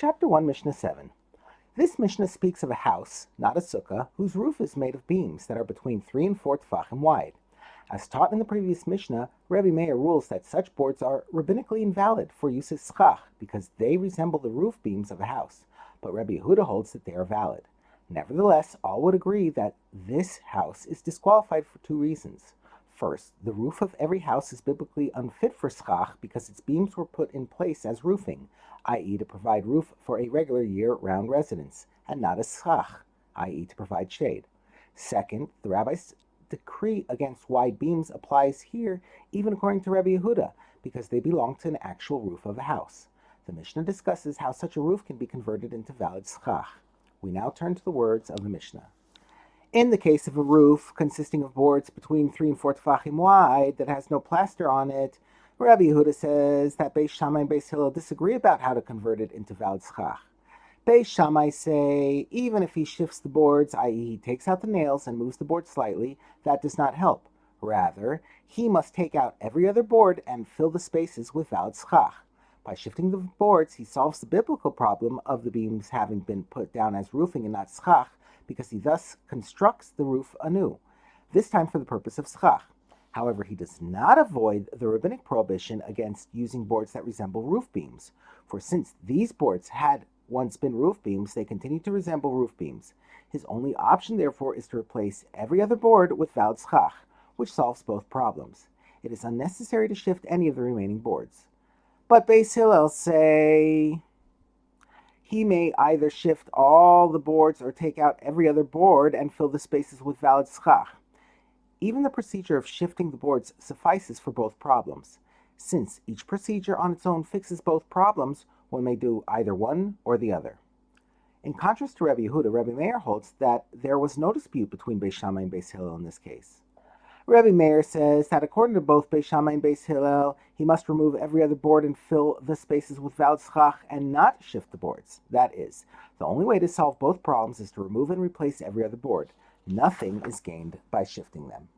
Chapter 1, Mishnah 7. This Mishnah speaks of a house, not a sukkah, whose roof is made of beams that are between 3 and 4 tefachim wide. As taught in the previous Mishnah, Rebbe Meir rules that such boards are rabbinically invalid for use as Succah because they resemble the roof beams of a house, but Rebbe Yehuda holds that they are valid. Nevertheless, all would agree that this house is disqualified for two reasons. First, the roof of every house is biblically unfit for Succah because its beams were put in place as roofing, i.e. to provide roof for a regular year-round residence, and not as Succah, i.e. to provide shade. Second, the rabbi's decree against wide beams applies here, even according to Rebbe Yehuda, because they belong to an actual roof of a house. The Mishnah discusses how such a roof can be converted into valid Succah. We now turn to the words of the Mishnah. In the case of a roof consisting of boards between 3 and 4 tefachim wide that has no plaster on it, Rabbi Yehuda says that Beis Shammai and Beis Hillel disagree about how to convert it into valid Succah. Beis Shammai say even if he shifts the boards, i.e. he takes out the nails and moves the board slightly, that does not help. Rather, he must take out every other board and fill the spaces with valid Succah. By shifting the boards, he solves the biblical problem of the beams having been put down as roofing and not Succah, because he thus constructs the roof anew, this time for the purpose of Succah. However, he does not avoid the rabbinic prohibition against using boards that resemble roof beams, for since these boards had once been roof beams, they continue to resemble roof beams. His only option, therefore, is to replace every other board with valid Succah, which solves both problems. It is unnecessary to shift any of the remaining boards. But Beis Hillel say he may either shift all the boards or take out every other board and fill the spaces with valid Succah. Even the procedure of shifting the boards suffices for both problems. Since each procedure on its own fixes both problems, one may do either one or the other. In contrast to Rebbe Yehuda, Rebbe Meir holds that there was no dispute between Beis Shammai and Beis Hillel in this case. Rebbe Meir says that according to both Beis Shammai and Beis Hillel, he must remove every other board and fill the spaces with valid Succah and not shift the boards. That is, the only way to solve both problems is to remove and replace every other board. Nothing is gained by shifting them.